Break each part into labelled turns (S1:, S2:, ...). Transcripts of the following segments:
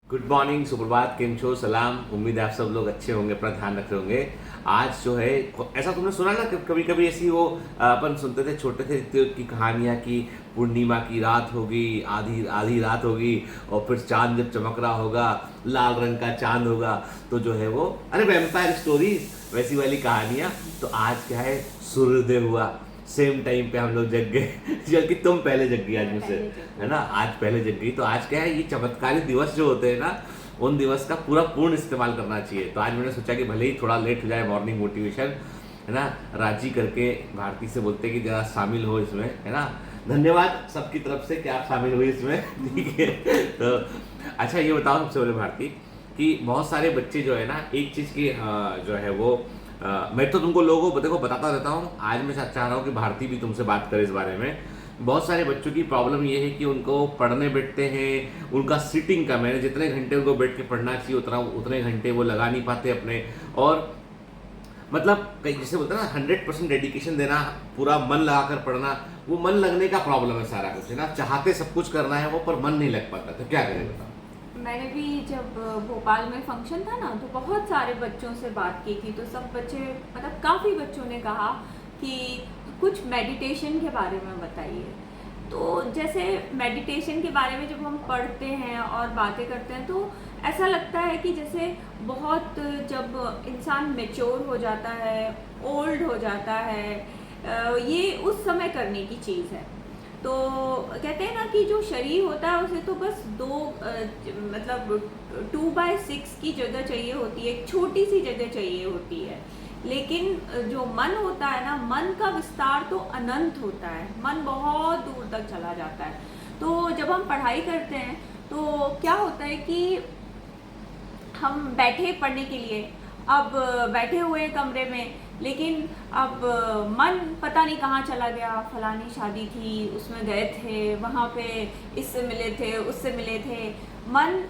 S1: Good morning, सुप्रभात, केम छो, सलाम। उम्मीद है आप सब लोग अच्छे होंगे, अपना ध्यान रख रहे होंगे। आज जो है ऐसा तुमने सुना ना कि कभी कभी ऐसी वो अपन सुनते थे छोटे थे की कहानियाँ की पूर्णिमा की रात होगी, आधी आधी रात होगी और फिर चांद जब चमक रहा होगा, लाल रंग का चांद होगा, तो जो है वो अरे वैम्पायर स्टोरीज वैसी वाली कहानियाँ। तो आज क्या है, सूर्योदय हुआ, सेम टाइम पे हम लोग जग गए जबकि तुम पहले जग गई आज मुझसे, है ना। आज पहले जग गई, तो आज क्या है, ये चमत्कारी दिवस जो होते हैं ना, उन दिवस का पूर्ण इस्तेमाल करना चाहिए। तो आज मैंने सोचा कि भले ही थोड़ा लेट हो जाए मॉर्निंग मोटिवेशन, है ना, राजी करके भारती से बोलते कि जरा शामिल हो इसमें, है ना। धन्यवाद सबकी तरफ से कि आप शामिल हुए इसमें ठीक है। तो अच्छा ये बताओ सबसे पहले भारती कि बहुत सारे बच्चे जो है ना, एक चीज़ की जो है वो मैं तो तुमको लोगों को देखो बताता रहता हूँ। आज मैं चाह रहा हूँ कि भारती भी तुमसे बात करे इस बारे में। बहुत सारे बच्चों की प्रॉब्लम ये है कि उनको पढ़ने बैठते हैं, उनका सिटिंग का, मैंने जितने घंटे उनको बैठ के पढ़ना चाहिए उतने घंटे वो लगा नहीं पाते अपने। और मतलब कई जिसे बोलते हैं ना 100% डेडिकेशन देना, पूरा मन लगाकर पढ़ना, वो मन लगने का प्रॉब्लम है सारा कुछ, है ना। चाहते सब कुछ करना है वो, पर मन नहीं लग पाता। तो क्या करें बताओ।
S2: मैंने भी जब भोपाल में फंक्शन था ना, तो बहुत सारे बच्चों से बात की थी। तो सब बच्चे, मतलब काफ़ी बच्चों ने कहा कि कुछ मेडिटेशन के बारे में बताइए। तो जैसे मेडिटेशन के बारे में जब हम पढ़ते हैं और बातें करते हैं, तो ऐसा लगता है कि जैसे बहुत, जब इंसान मैच्योर हो जाता है, ओल्ड हो जाता है, ये उस समय करने की चीज़ है। तो कहते हैं ना कि जो शरीर होता है उसे तो बस मतलब 2/6 की जगह चाहिए होती है, एक छोटी सी जगह चाहिए होती है। लेकिन जो मन होता है ना, मन का विस्तार तो अनंत होता है, मन बहुत दूर तक चला जाता है। तो जब हम पढ़ाई करते हैं तो क्या होता है कि हम बैठे पढ़ने के लिए, अब बैठे हुए हैं कमरे में, लेकिन अब मन पता नहीं कहाँ चला गया। फलानी शादी थी, उसमें गए थे, वहाँ पे इससे मिले थे, उससे मिले थे। मन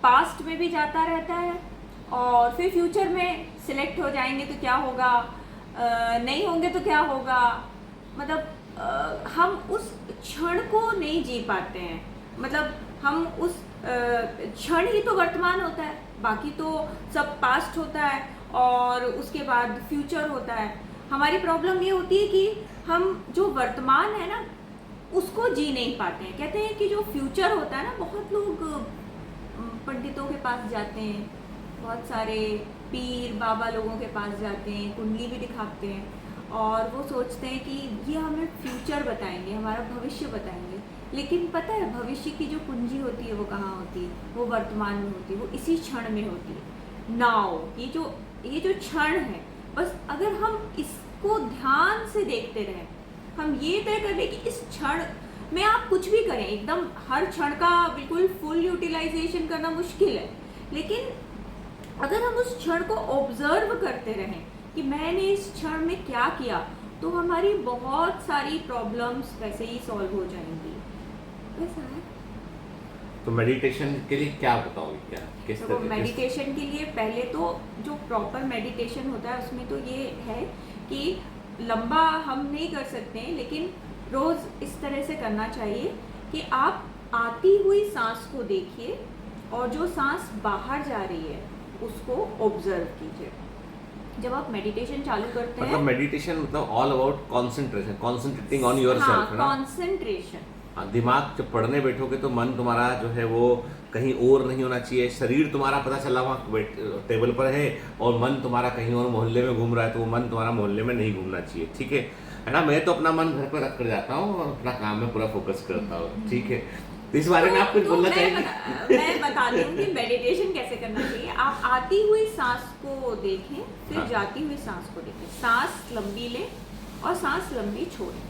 S2: पास्ट में भी जाता रहता है और फिर फ्यूचर में सिलेक्ट हो जाएंगे तो क्या होगा, नहीं होंगे तो क्या होगा। मतलब हम उस क्षण को नहीं जी पाते हैं। मतलब हम उस क्षण ही तो वर्तमान होता है, बाकी तो सब पास्ट होता है और उसके बाद फ्यूचर होता है। हमारी प्रॉब्लम ये होती है कि हम जो वर्तमान है ना, उसको जी नहीं पाते हैं। कहते हैं कि जो फ्यूचर होता है ना, बहुत लोग पंडितों के पास जाते हैं, बहुत सारे पीर बाबा लोगों के पास जाते हैं, कुंडली भी दिखाते हैं और वो सोचते हैं कि ये हमें फ्यूचर बताएंगे, हमारा भविष्य बताएंगे। लेकिन पता है, भविष्य की जो कुंजी होती है वो कहाँ होती है? वो वर्तमान में होती है, वो इसी क्षण में होती है। नाउ ये जो क्षण है, बस अगर हम इसको ध्यान से देखते रहें, हम ये तय कर लें कि इस क्षण में आप कुछ भी करें, एकदम हर क्षण का बिल्कुल फुल यूटिलाइजेशन करना मुश्किल है। लेकिन अगर हम उस क्षण को ऑब्जर्व करते रहें कि मैंने इस क्षण में क्या किया, तो हमारी बहुत सारी प्रॉब्लम्स वैसे ही सॉल्व हो जाएंगी। वैसा है।
S1: तो मेडिटेशन के लिए क्या बताओगे, क्या किस
S2: तो
S1: तरह
S2: मेडिटेशन के लिए पहले तो जो प्रॉपर मेडिटेशन होता है उसमें तो ये है कि लंबा हम नहीं कर सकते हैं, लेकिन रोज़ इस तरह से करना चाहिए कि आप आती हुई सांस को देखिए और जो सांस बाहर जा रही है उसको ऑब्जर्व कीजिए। जब आप मेडिटेशन चालू करते हैं,
S1: मतलब मेडिटेशन मतलब all about concentration, concentrating on yourself,
S2: हाँ,
S1: है ना।
S2: कंसंट्रेशन।
S1: दिमाग जब पढ़ने बैठोगे तो मन तुम्हारा जो है वो कहीं और नहीं होना चाहिए। शरीर तुम्हारा पता चला वहाँ टेबल पर है और मन तुम्हारा कहीं और मोहल्ले में घूम रहा है, तो वो मन तुम्हारा मोहल्ले में नहीं घूमना चाहिए, ठीक है ना। मैं तो अपना मन घर पर रख कर जाता हूँ और अपना काम में पूरा फोकस करता हूँ, ठीक है। तो इस बारे में आप कुछ बोलना चाहेंगे?
S2: मैं बता दूं कि मेडिटेशन कैसे करना चाहिए। आप आती हुई सांस को देखें, फिर
S1: हाँ।
S2: जाती हुई सांस को देखें। सांस लंबी लें और सांस लंबी छोड़ें।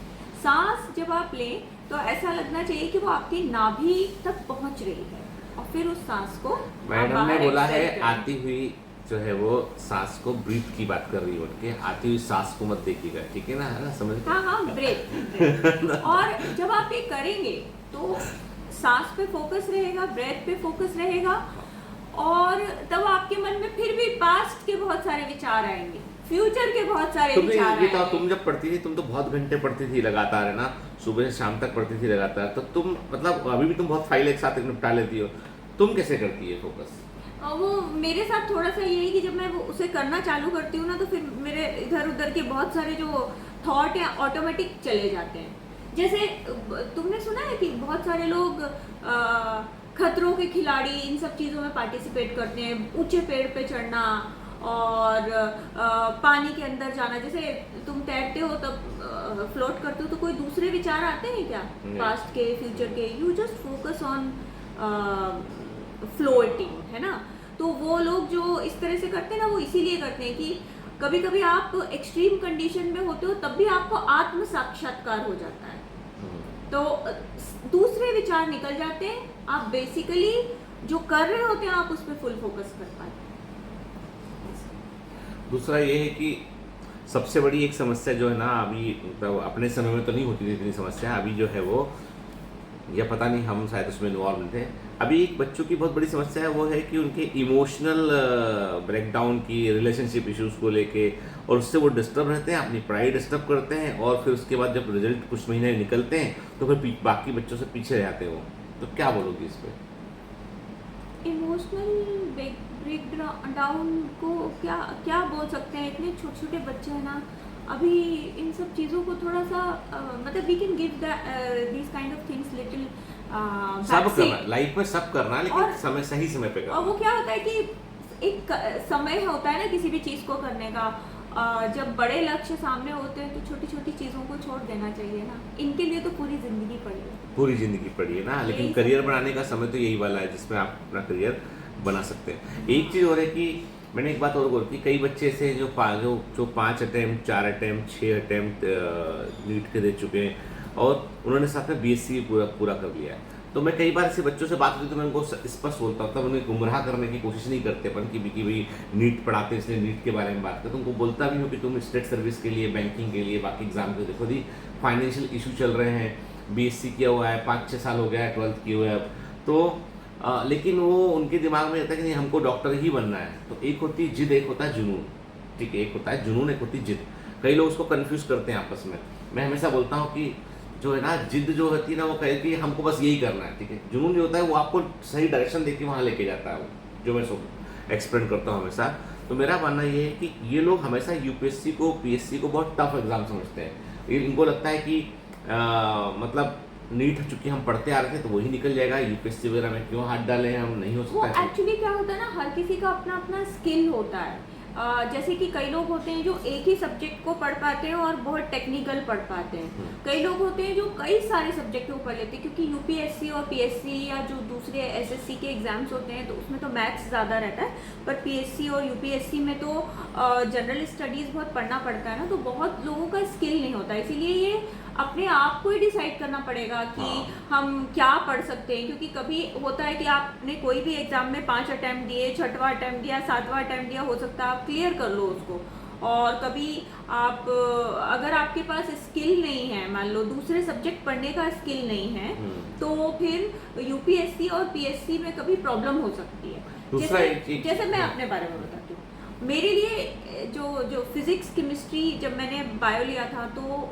S2: सांस जब आप लें तो ऐसा लगना चाहिए कि वो आपकी नाभि तक पहुंच रही है और फिर उस सांस को
S1: मैडम ने बोला है आती हुई जो है वो सांस को, ब्रीथ की बात कर रही है उनके, आती हुई सांस को मत देखिएगा, ठीक है ना, है ना, समझ गए?
S2: हाँ, ब्रेथ। और जब आप ये करेंगे तो सांस पे फोकस रहेगा, ब्रेथ पे फोकस रहेगा और तब आपके मन में फिर भी पास्ट के बहुत सारे विचार आएंगे, फ्यूचर के बहुत सारे विचार आएंगे।
S1: तुम जब पढ़ती थी, तुम तो बहुत घंटे पढ़ती थी लगातार, है ना, सुबह से शाम तक पढ़ती थी लगातार, तो तुम मतलब अभी भी तुम बहुत फाइल एक साथ निपटा लेती हो, तुम कैसे करती है फोकस?
S2: वो मेरे साथ थोड़ा सा यही कि जब मैं वो उसे करना चालू करती हूँ ना, तो फिर मेरे इधर उधर के बहुत सारे जो थॉट हैं ऑटोमेटिक चले जाते हैं। जैसे तुमने सुना है कि बहुत सारे लोग खतरों के खिलाड़ी इन सब चीज़ों में पार्टिसिपेट करते हैं, ऊंचे पेड़ पे चढ़ना और पानी के अंदर जाना। जैसे तुम तैरते हो तब फ्लोट करते हो तो कोई दूसरे विचार आते हैं क्या, पास्ट के फ्यूचर के? You just focus on floating, है ना। तो वो लोग जो इस तरह से करते हैं ना, वो इसीलिए करते हैं कि कभी कभी आप एक्सट्रीम कंडीशन में होते हो तब भी आपको आत्म साक्षात्कार हो जाता है, तो दूसरे विचार निकल जाते हैं, आप बेसिकली जो कर रहे होते हैं आप उस पर फुल फोकस कर पाते हैं।
S1: दूसरा ये है कि सबसे बड़ी एक समस्या जो है ना, अभी मतलब अपने समय में तो नहीं होती थी इतनी समस्या, अभी जो है वो, या पता नहीं हम शायद उसमें इन्वॉल्व नहीं थे, अभी एक बच्चों की बहुत बड़ी समस्या है, वो है कि उनके इमोशनल ब्रेकडाउन की, रिलेशनशिप इश्यूज को लेके, और उससे वो डिस्टर्ब रहते हैं, अपनी पढ़ाई डिस्टर्ब करते हैं, और फिर उसके बाद जब रिजल्ट कुछ महीने निकलते हैं तो फिर बाकी बच्चों से पीछे रह जाते हैं वो। तो क्या बोलोगी इस पर?
S2: इमोशनल ब्रेक डाउन को क्या क्या बोल सकते हैं? इतने छोटे छोटे बच्चे हैं ना अभी, इन सब चीज़ों को थोड़ा सा मतलब we can give this kind of things little
S1: सब करना लाइफ में, सब करना, लेकिन
S2: और
S1: समय सही समय पे करना।
S2: और वो क्या होता है कि एक समय होता है ना किसी भी चीज़ को करने का, जब बड़े लक्ष्य सामने होते हैं तो छोटी छोटी चीज़ों को छोड़ देना चाहिए ना। इनके लिए तो पूरी जिंदगी पड़ी है,
S1: पूरी जिंदगी पड़ी है ना, लेकिन
S2: यही
S1: करियर
S2: सब।
S1: बनाने का समय तो यही वाला है जिसमें आप अपना करियर बना सकते हैं। एक चीज़ और है कि मैंने एक बात और गौर की, कई बच्चे ऐसे हैं जो 5 अटैम्प्ट, 4 अटैम्प्ट, 6 अटैम्प्ट नीट के दे चुके हैं, और उन्होंने साथ में बीएससी पूरा कर लिया है। तो मैं कई बार ऐसे बच्चों से बात होती तो मैं उनको स्पष्ट बोलता हूँ, तब उन्हें गुमराह करने की कोशिश नहीं करते अपन कि भाई नीट पढ़ाते इसलिए नीट के बारे में बात करते। तो उनको बोलता भी हूँ कि तुम स्टेट सर्विस के लिए, बैंकिंग के लिए, बाकी एग्जाम के देखो दी फाइनेंशियल इशू चल रहे हैं, बीएससी किया हुआ है, 5-6 साल हो गया है 12th किए हुए अब तो, लेकिन वो उनके दिमाग में रहता है कि नहीं हमको डॉक्टर ही बनना है। तो एक होती है जिद, एक होता है जुनून, ठीक है, एक होता है जुनून, एक होती है जिद। कई लोग उसको कन्फ्यूज करते हैं आपस में। मैं हमेशा बोलता हूँ कि जो है ना, जिद जो होती है ना, वो कहती है हमको बस यही करना है, ठीक है। जुनून जो होता है वो आपको सही डायरेक्शन देके वहाँ लेके जाता है, वो जो मैं एक्सप्लेन करता हूँ हमेशा। तो मेरा मानना ये है कि ये लोग हमेशा यूपीएससी को, पीएससी को बहुत टफ एग्जाम समझते हैं। इनको लगता है कि मतलब नीट चूंकि हम पढ़ते आ रहे थे तो वही निकल जाएगा, यूपीएससी वगैरह में क्यों हाथ डालें हम, नहीं हो
S2: वो
S1: सकता है।
S2: एक्चुअली क्या होता है ना, हर किसी का अपना अपना स्किल होता है। जैसे कि कई लोग होते हैं जो एक ही सब्जेक्ट को पढ़ पाते हैं और बहुत टेक्निकल पढ़ पाते हैं, कई लोग होते हैं जो कई सारे सब्जेक्ट को पढ़ लेते हैं, क्योंकि यूपीएससी और पीएससी या जो दूसरे एसएससी के एग्जाम्स होते हैं तो उसमें तो मैथ्स ज़्यादा रहता है, पर पीएससी और यूपीएससी में तो जनरल स्टडीज़ बहुत पढ़ना पड़ता है ना, तो बहुत लोगों का स्किल नहीं होता। इसीलिए ये अपने आप को ही डिसाइड करना पड़ेगा कि हम क्या पढ़ सकते हैं, क्योंकि कभी होता है कि आपने कोई भी एग्जाम में 5 अटैम्प्ट दिए, 6वां अटैम्प्ट दिया, 7वां अटैम्प्ट दिया, हो सकता है आप क्लियर कर लो उसको। और कभी आप अगर आपके पास स्किल नहीं है, मान लो दूसरे सब्जेक्ट पढ़ने का स्किल नहीं है, तो फिर यूपीएससी और पीएससी में कभी प्रॉब्लम हो सकती है। जैसे मैं अपने बारे में बताती हूँ, मेरे लिए जो फिजिक्स केमिस्ट्री, जब मैंने बायो लिया था तो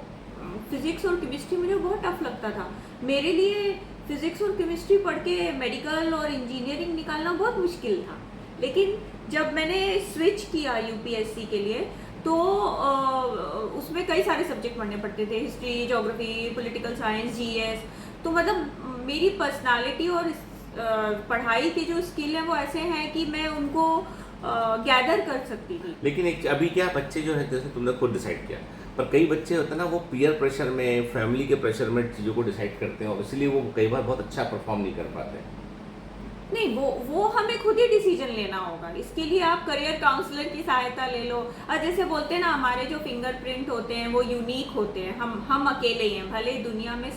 S2: फिजिक्स और केमिस्ट्री मुझे बहुत टफ लगता था। मेरे लिए फिजिक्स और केमिस्ट्री पढ़ के मेडिकल और इंजीनियरिंग निकालना बहुत मुश्किल था। लेकिन जब मैंने स्विच किया यूपीएससी के लिए तो उसमें कई सारे सब्जेक्ट पढ़ने पड़ते थे, history, geography, political science, GS. तो मतलब मेरी पर्सनालिटी और पढ़ाई के जो स्किल हैं वो ऐसे हैं कि मैं उनको गैदर कर सकती थी।
S1: लेकिन अभी क्या बच्चे जो है, जैसे तुमने खुद डिसाइड किया, पर कई बच्चे होते हैं ना वो पीयर प्रेशर में, फैमिली के प्रेशर में चीज़ों को डिसाइड करते हैं, और इसलिए वो कई बार बहुत अच्छा परफॉर्म नहीं कर पाते।
S2: नहीं, वो हमें खुद ही डिसीजन लेना होगा। इसके लिए आप करियर काउंसलर की सहायता ले लो। और जैसे बोलते हैं ना, हमारे जो फिंगरप्रिंट होते हैं वो यूनिक होते हैं, हम अकेले ही हैं। भले दुनिया में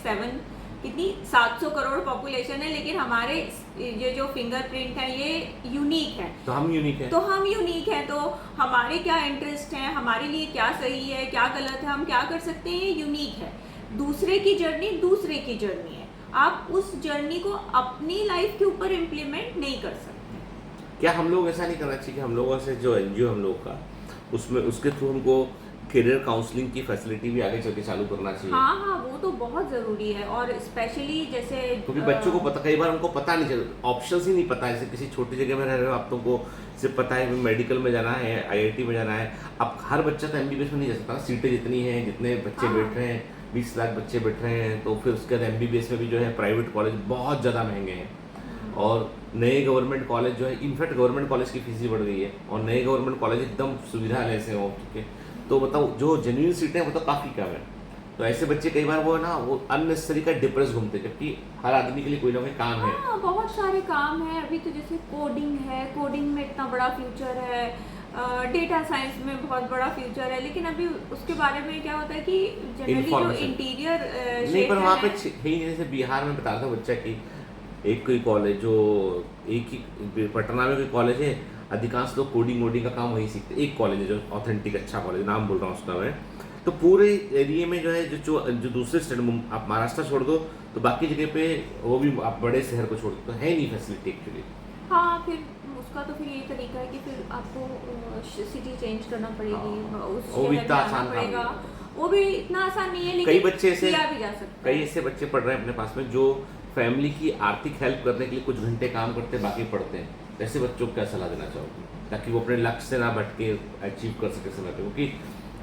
S2: 700 करोड़ पॉपुलेशन है, लेकिन हमारे ये जो फिंगरप्रिंट है ये यूनिक है।
S1: तो हम यूनिक हैं।
S2: तो हमारे क्या इंटरेस्ट हैं, हमारे लिए क्या सही है, क्या गलत है, हम क्या कर सकते हैं, ये यूनिक है। दूसरे की जर्नी है, आप उस जर्नी को अपनी लाइफ के ऊपर इम्प्लीमेंट नहीं कर सकते।
S1: क्या हम लोग ऐसा नहीं करना चाहिए कि हम लोगों से जो एनजीओ हम लोग का, उसमें उसके थ्रू हमको करियर काउंसलिंग की फैसिलिटी भी आगे चल के चालू करना चाहिए।
S2: हाँ हाँ, वो तो बहुत ज़रूरी है, और स्पेशली जैसे
S1: क्योंकि बच्चों को पता, कई बार उनको पता नहीं चलता, ऑप्शंस ही नहीं पता है। जैसे किसी छोटी जगह में रह रहे हो आप, तुमको सिर्फ पता है मेडिकल में जाना है, आईआईटी में जाना है। अब हर बच्चा तो एमबीबीएस में नहीं जा सकता, सीटें जितनी हैं, जितने बच्चे
S2: हाँ।
S1: बैठ रहे हैं, 20 लाख बच्चे बैठ रहे हैं, तो फिर उसके बाद एमबीबीएस में भी जो है प्राइवेट कॉलेज बहुत ज़्यादा महंगे हैं। और नए गवर्नमेंट कॉलेज जो है, इनफैक्ट गवर्नमेंट कॉलेज की फीस भी बढ़ गई है, और नए गवर्नमेंट कॉलेज एकदम सुविधालय से हो चुके हैं। तो मतलब जो जेन्युइन सीटें हैं वो तो काफ़ी कम है। तो ऐसे बच्चे कई बार वो ना वो अननेसेसरी का डिप्रेस घूमते हैं, जबकि हर आदमी के लिए कोई ना कोई काम है।
S2: हाँ, बहुत सारे काम हैं। अभी तो जैसे कोडिंग है, कोडिंग में इतना बड़ा फ्यूचर है, डेटा साइंस में बहुत बड़ा फ्यूचर है, लेकिन अभी उसके बारे में क्या होता है कि जनरली जो
S1: Information।
S2: इंटीरियर
S1: नहीं, पर वहाँ पे है ही नहीं। जैसे बिहार में बताता हूँ बच्चा कि एक कोई कॉलेज जो एक ही पटना में कोई कॉलेज है, अधिकांश लोग कोडिंग वोडिंग का काम वहीं सीखते। एक कॉलेज है जो ऑथेंटिक अच्छा कॉलेज, नाम बोल रहा हूँ उसका मैं। तो पूरे एरिया में जो है जो दूसरे स्टेट, आप महाराष्ट्र छोड़ दो तो बाकी जगह पे वो भी आप बड़े शहर को छोड़ दो, तो है नहीं फैसिलिटी एक्चुअली।
S2: हाँ, फिर उसका तो फिर यही तरीका है कि फिर आपको सिटी चेंज करना पड़ेगी, उस
S1: वो भी
S2: शहर
S1: इतना
S2: में
S1: आसान
S2: आना
S1: काम
S2: पड़ेगा।
S1: नहीं।
S2: वो भी इतना आसान नहीं है,
S1: कई
S2: लेकिन
S1: बच्चे ऐसे
S2: किया भी जा सकता
S1: कई
S2: है।
S1: ऐसे बच्चे पढ़ रहे हैं अपने पास में, जो फैमिली की आर्थिक हेल्प करने के लिए कुछ घंटे काम करते हैं, बाकी पढ़ते हैं। तो ऐसे बच्चों को क्या सलाह देना चाहोगे, ताकि वो अपने लक्ष्य से ना भटके, अचीव कर सके समय पे? क्योंकि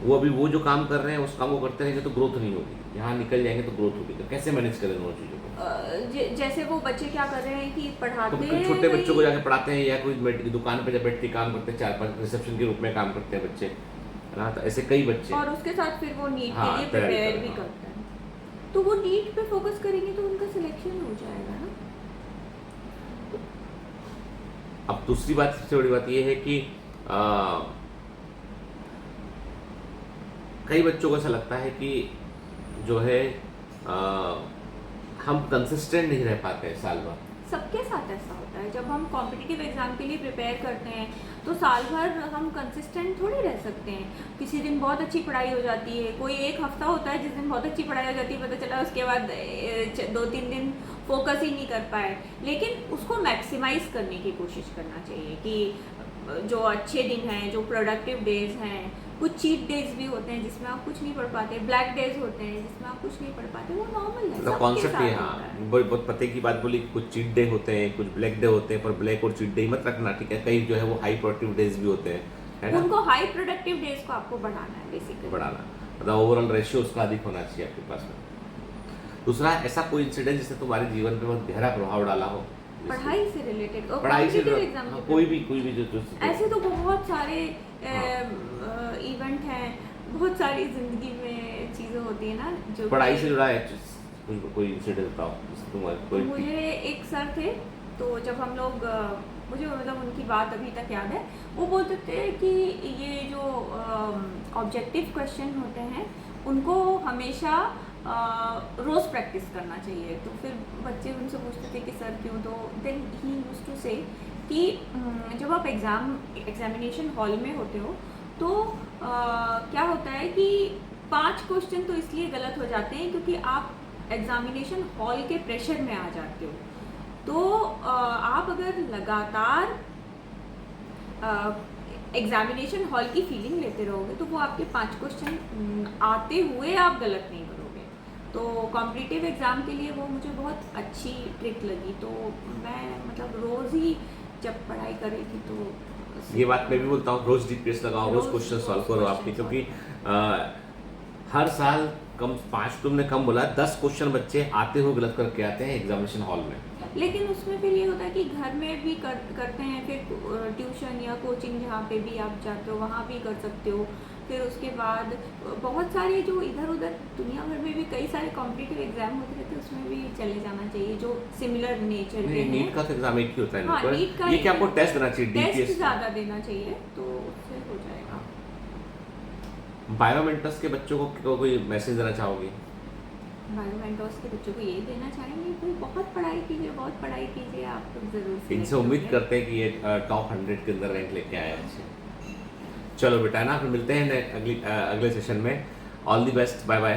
S1: वो अभी वो जो काम कर रहे हैं उस काम को करते रहेंगे तो ग्रोथ नहीं होगी, यहाँ निकल जाएंगे तो ग्रोथ होगी। तो कैसे मैनेज करें दोनों चीज़ों को?
S2: जैसे वो बच्चे क्या कर रहे हैं कि
S1: तो
S2: पढ़ाते
S1: छोटे
S2: हैं
S1: बच्चों को जाके पढ़ाते हैं, या कोई दुकान पे जब बैठ के काम करते हैं, 4-5 रिसेप्शन के रूप में काम करते हैं बच्चे, है ना? तो ऐसे कई बच्चे।
S2: और उसके साथ फिर वो नीट
S1: हाँ,
S2: के लिए
S1: तैयारी
S2: प्रिपेयर
S1: कर,
S2: भी
S1: हाँ।
S2: करते हैं। तो वो नीट पे फोकस करेंगे तो उनका सिलेक्शन हो जाएगा ना।
S1: अब दूसरी बात, सबसे बड़ी बात ये है कि कई बच्चों को ऐसा लगता है कि जो है आ, हम कंसिस्टेंट नहीं रह पाते हैं साल भर।
S2: सबके साथ ऐसा होता है, जब हम कॉम्पिटिटिव एग्जाम के लिए प्रिपेयर करते हैं तो साल भर हम कंसिस्टेंट थोड़ी रह सकते हैं। किसी दिन बहुत अच्छी पढ़ाई हो जाती है, कोई एक हफ्ता होता है जिस दिन बहुत अच्छी पढ़ाई हो जाती है, पता चला उसके बाद 2-3 दिन फोकस ही नहीं कर पाए। लेकिन उसको मैक्सिमाइज करने की कोशिश करना चाहिए कि जो अच्छे दिन हैं, जो प्रोडक्टिव डेज हैं, कुछ चीट डेज भी होते हैं जिसमें आप कुछ नहीं पढ़ पाते, ब्लैक डेज होते हैं जिसमें आप कुछ नहीं पढ़ पाते, वो नॉर्मल है,
S1: मतलब
S2: सबके
S1: कॉन्सेप्ट
S2: साथ
S1: ये,
S2: होता
S1: हाँ,
S2: है।
S1: बहुत पते की बात बोली, कुछ चीट डे होते हैं, कुछ ब्लैक डे होते हैं, पर ब्लैक और चीट डे मत रखना, ठीक है? कई जो है वो हाई प्रोडक्टिव डेज भी होते हैं, है ना?
S2: उनको हाई प्रोडक्टिव डेज को आपको बढ़ाना है बेसिकली।
S1: बढ़ाना, मतलब ओवरऑल रेशियो उसका अधिक होना चाहिए आपके पास में। दूसरा, ऐसा कोई इंसिडेंट जिसने तुम्हारे जीवन पे बहुत गहरा प्रभाव डाला हो?
S2: पढ़ाई से रिलेटेड और
S1: पढ़ाई से
S2: कॉम्पिटिटिव एग्जाम
S1: हाँ,
S2: के
S1: कोई भी जो
S2: ऐसे तो बहुत सारे
S1: हाँ।
S2: इवेंट हैं, बहुत सारी जिंदगी में चीज़ें होती है ना जो
S1: पढ़ाई
S2: कि-
S1: से जुड़ा है, कोई इंसिडेंट बताओ जिससे तुम्हारे कोई।
S2: मुझे एक सर थे, तो जब हम लोग मुझे मतलब उनकी बात अभी तक याद है। वो बोलते थे कि ये जो ऑब्जेक्टिव क्वेश्चन होते हैं उनको हमेशा रोज़ प्रैक्टिस करना चाहिए। तो फिर बच्चे उनसे पूछते थे कि सर क्यों, तो देन ही यूज्ड टू से कि जब आप एग्जामिनेशन हॉल में होते हो तो क्या होता है कि 5 क्वेश्चन तो इसलिए गलत हो जाते हैं क्योंकि आप एग्जामिनेशन हॉल के प्रेशर में आ जाते हो। तो आप अगर लगातार एग्जामिनेशन हॉल की फीलिंग लेते रहोगे तो वो आपके 5 क्वेश्चन आते हुए आप गलत नहीं करोगे। तो कॉम्पिटिटिव एग्ज़ाम के लिए वो मुझे बहुत अच्छी ट्रिक लगी। तो मैं मतलब रोज़ ही जब पढ़ाई कर रही थी तो
S1: ये बात मैं भी बोलता हूँ, रोज डीपीएस लगाओ, रोज क्वेश्चन सॉल्व करो आपके, क्योंकि हर साल कम 5 तुमने कम बोला, 10 क्वेश्चन बच्चे आते हुए गलत करके आते हैं एग्जामिनेशन हॉल में।
S2: लेकिन उसमें फिर ये होता है कि घर में भी करते हैं, फिर ट्यूशन या कोचिंग जहाँ पे भी आप जाते हो वहाँ भी कर सकते हो। फिर उसके बाद बहुत सारे जो इधर उधर दुनिया भर में भी कई सारे कॉम्पिटिटिव एग्जाम होते रहते हैं, उसमें भी चले जाना चाहिए जो सिमिलर नेचर के हैं।
S1: नीट का तो एग्जाम एक ही होता है।
S2: हाँ, नीट का
S1: ये क्या आपको टेस्ट देना चाहिए,
S2: टेस्ट
S1: डीपीएस
S2: ज़्यादा देना चाहिए तो उससे हो जाएगा।
S1: बायोमेंटस के बच्चों को कोई मैसेज देना चाहोगे?
S2: बायोमेंटोस के बच्चों को यही देना चाहेंगे कि बहुत पढ़ाई कीजिए, बहुत पढ़ाई कीजिए, आप लोग ज़रूर select
S1: इनसे उम्मीद
S2: होंगे।
S1: करते हैं कि ये टॉप 100 के अंदर रैंक लेके आए अच्छे। चलो बेटा ना, फिर मिलते हैं अगले सेशन में। All the best, bye bye.